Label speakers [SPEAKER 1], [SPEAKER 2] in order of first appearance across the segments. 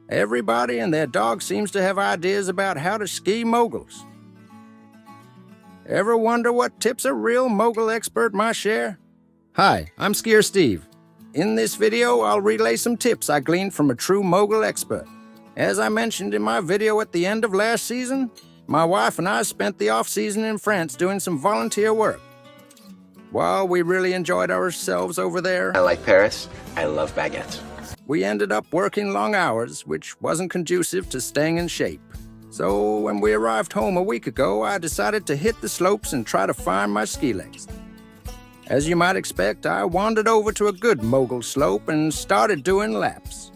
[SPEAKER 1] Everybody and their dog seems to have ideas about how to ski moguls. Ever wonder what tips a real mogul expert might share? Hi, I'm Skier Steve. In this video, I'll relay some tips I gleaned from a true mogul expert. As I mentioned in my video at the end of last season, my wife and I spent the off-season in France doing some volunteer work. While we really enjoyed ourselves over there,
[SPEAKER 2] I like Paris. I love baguettes.
[SPEAKER 1] we ended up working long hours, which wasn't conducive to staying in shape. So when we arrived home a week ago, I decided to hit the slopes and try to find my ski legs. As you might expect, I wandered over to a good mogul slope and started doing laps.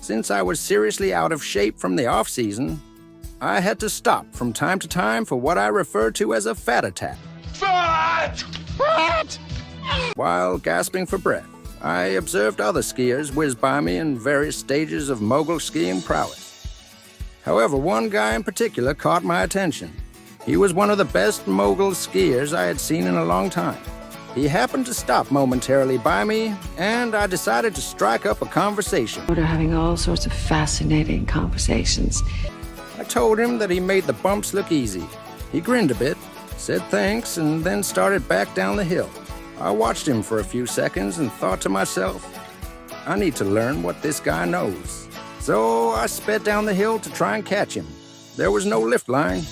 [SPEAKER 1] Since I was seriously out of shape from the off-season, I had to stop from time to time for what I refer to as a fat attack.
[SPEAKER 2] Fat! Fat!
[SPEAKER 1] While gasping for breath, I observed other skiers whiz by me in various stages of mogul skiing prowess. However, one guy in particular caught my attention. He was one of the best mogul skiers I had seen in a long time. He happened to stop momentarily by me, and I decided to strike up a conversation.
[SPEAKER 3] We're having all sorts of fascinating conversations.
[SPEAKER 1] I told him that he made the bumps look easy. He grinned a bit, said thanks, and then started back down the hill. I watched him for a few seconds and thought to myself, I need to learn what this guy knows. So I sped down the hill to try and catch him. There was no lift line,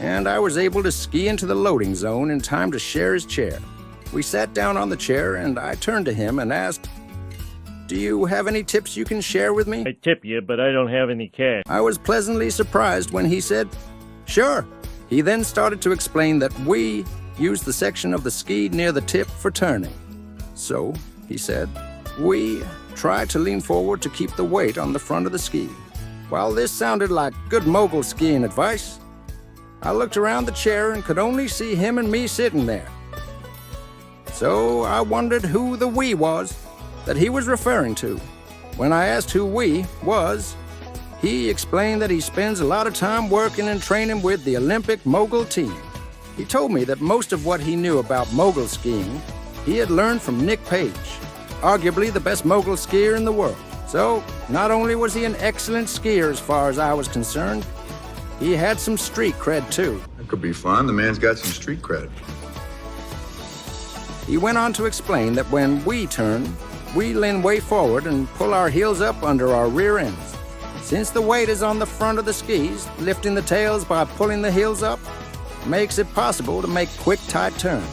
[SPEAKER 1] and I was able to ski into the loading zone in time to share his chair. We sat down on the chair, and I turned to him and asked, "Do you have any tips you can share with me?"
[SPEAKER 4] I tip you, but I don't have any cash.
[SPEAKER 1] I was pleasantly surprised when he said, "Sure." He then started to explain that we use the section of the ski near the tip for turning. So, he said, we try to lean forward to keep the weight on the front of the ski. While this sounded like good mogul skiing advice, I looked around the chair and could only see him and me sitting there. So I wondered who the we was that he was referring to. When I asked who we was, he explained that he spends a lot of time working and training with the Olympic mogul team. He told me that most of what he knew about mogul skiing he had learned from Nick Page, arguably the best mogul skier in the world. So not only was he an excellent skier as far as I was concerned, he had some street cred too.
[SPEAKER 5] That could be fun. The man's got some street cred.
[SPEAKER 1] He went on to explain that when we turn, we lean way forward and pull our heels up under our rear ends. Since the weight is on the front of the skis, lifting the tails by pulling the heels up makes it possible to make quick, tight turns.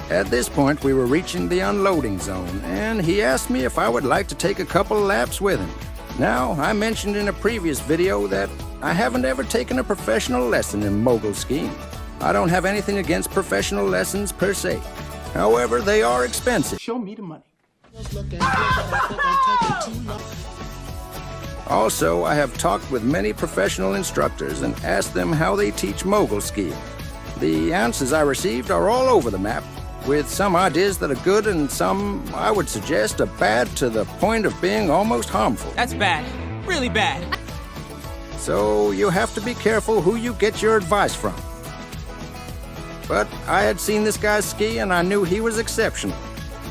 [SPEAKER 1] At this point, we were reaching the unloading zone, and he asked me if I would like to take a couple laps with him. Now, I mentioned in a previous video that I haven't ever taken a professional lesson in mogul skiing. I don't have anything against professional lessons per se. However, they are expensive.
[SPEAKER 6] Show me the money.
[SPEAKER 1] Also, I have talked with many professional instructors and asked them how they teach mogul skiing. The answers I received are all over the map, with some ideas that are good and some, I would suggest, are bad to the point of being almost harmful.
[SPEAKER 7] That's bad. Really bad.
[SPEAKER 1] So you have to be careful who you get your advice from. But I had seen this guy ski and I knew he was exceptional.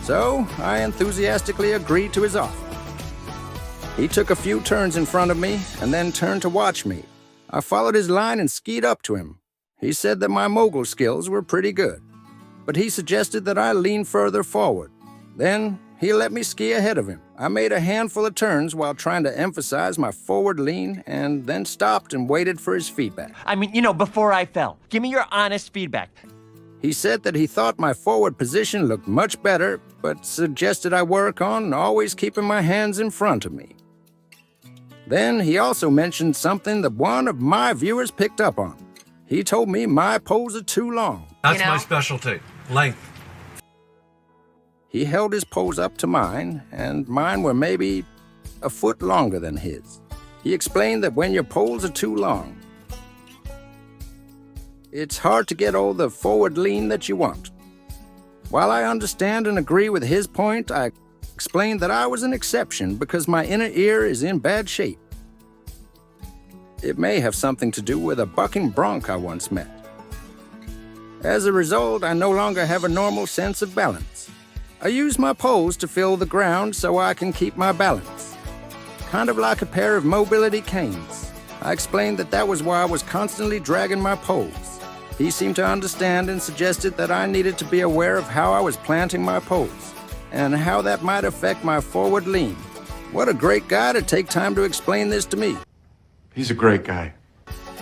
[SPEAKER 1] So I enthusiastically agreed to his offer. He took a few turns in front of me and then turned to watch me. I followed his line and skied up to him. He said that my mogul skills were pretty good, but he suggested that I lean further forward. Then he let me ski ahead of him. I made a handful of turns while trying to emphasize my forward lean and then stopped and waited for his feedback.
[SPEAKER 7] I mean, before I fell. Give me your honest feedback.
[SPEAKER 1] He said that he thought my forward position looked much better, but suggested I work on always keeping my hands in front of me. Then he also mentioned something that one of my viewers picked up on. He told me my poles are too long.
[SPEAKER 8] That's my specialty, length.
[SPEAKER 1] He held his poles up to mine, and mine were maybe a foot longer than his. He explained that when your poles are too long, it's hard to get all the forward lean that you want. While I understand and agree with his point, I explained that I was an exception because my inner ear is in bad shape. It may have something to do with a bucking bronc I once met. As a result, I no longer have a normal sense of balance. I use my poles to fill the ground so I can keep my balance. kind of like a pair of mobility canes. I explained that was why I was constantly dragging my poles. He seemed to understand and suggested that I needed to be aware of how I was planting my poles and how that might affect my forward lean. What a great guy to take time to explain this to me.
[SPEAKER 5] He's a great guy.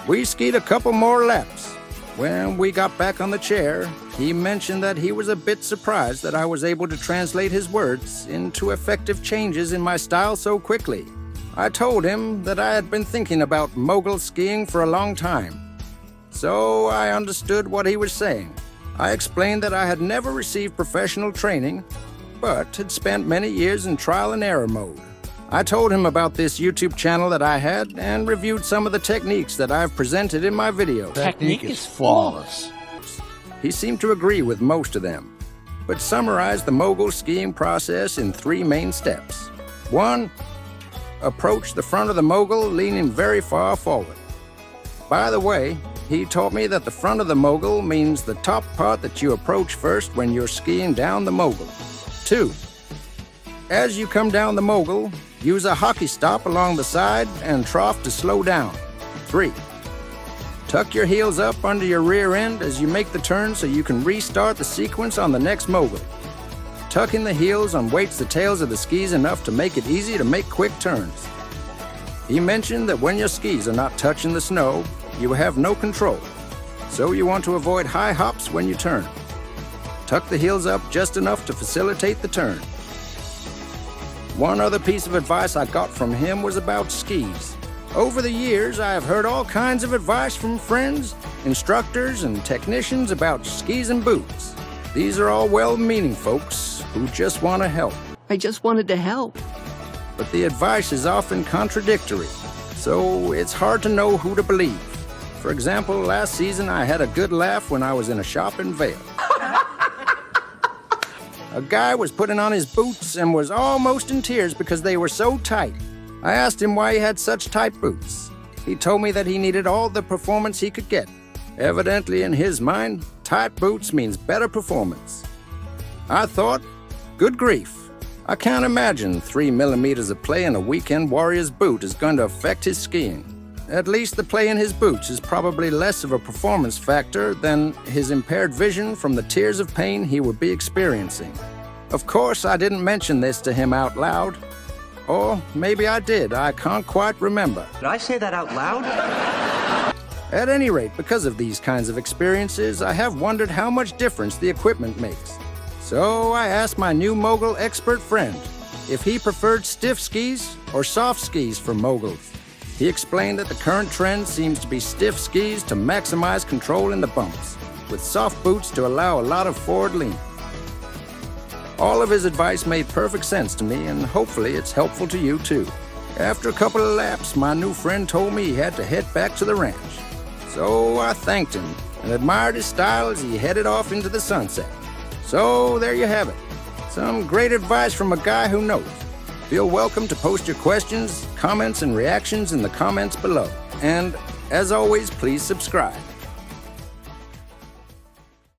[SPEAKER 1] We skied a couple more laps. When we got back on the chair, he mentioned that he was a bit surprised that I was able to translate his words into effective changes in my style so quickly. I told him that I had been thinking about mogul skiing for a long time, so I understood what he was saying. I explained that I had never received professional training, but had spent many years in trial and error mode. I told him about this YouTube channel that I had and reviewed some of the techniques that I've presented in my videos.
[SPEAKER 2] Technique is flawless.
[SPEAKER 1] He seemed to agree with most of them, but summarized the mogul skiing process in 3 main steps. 1. Approach the front of the mogul leaning very far forward. By the way, he taught me that the front of the mogul means the top part that you approach first when you're skiing down the mogul. 2. As you come down the mogul, use a hockey stop along the side and trough to slow down. 3. Tuck your heels up under your rear end as you make the turn so you can restart the sequence on the next mogul. Tucking the heels unweights the tails of the skis enough to make it easy to make quick turns. He mentioned that when your skis are not touching the snow, you have no control, so you want to avoid high hops when you turn. Tuck the heels up just enough to facilitate the turn. One other piece of advice I got from him was about skis. Over the years, I have heard all kinds of advice from friends, instructors, and technicians about skis and boots. These are all well-meaning folks who just want to help.
[SPEAKER 3] I just wanted to help.
[SPEAKER 1] But the advice is often contradictory, so it's hard to know who to believe. For example, last season I had a good laugh when I was in a shop in Vail. A guy was putting on his boots and was almost in tears because they were so tight. I asked him why he had such tight boots. He told me that he needed all the performance he could get. Evidently, in his mind, tight boots means better performance. I thought, good grief. I can't imagine 3 millimeters of play in a weekend warrior's boot is going to affect his skiing. At least the play in his boots is probably less of a performance factor than his impaired vision from the tears of pain he would be experiencing. Of course, I didn't mention this to him out loud. Or maybe I did, I can't quite remember.
[SPEAKER 7] Did I say that out loud?
[SPEAKER 1] At any rate, because of these kinds of experiences, I have wondered how much difference the equipment makes. So I asked my new mogul expert friend if he preferred stiff skis or soft skis for moguls. He explained that the current trend seems to be stiff skis to maximize control in the bumps, with soft boots to allow a lot of forward lean. All of his advice made perfect sense to me, and hopefully it's helpful to you too. After a couple of laps, my new friend told me he had to head back to the ranch. So I thanked him and admired his style as he headed off into the sunset. So there you have it. Some great advice from a guy who knows. Feel welcome to post your questions, comments, and reactions in the comments below. And as always, please subscribe.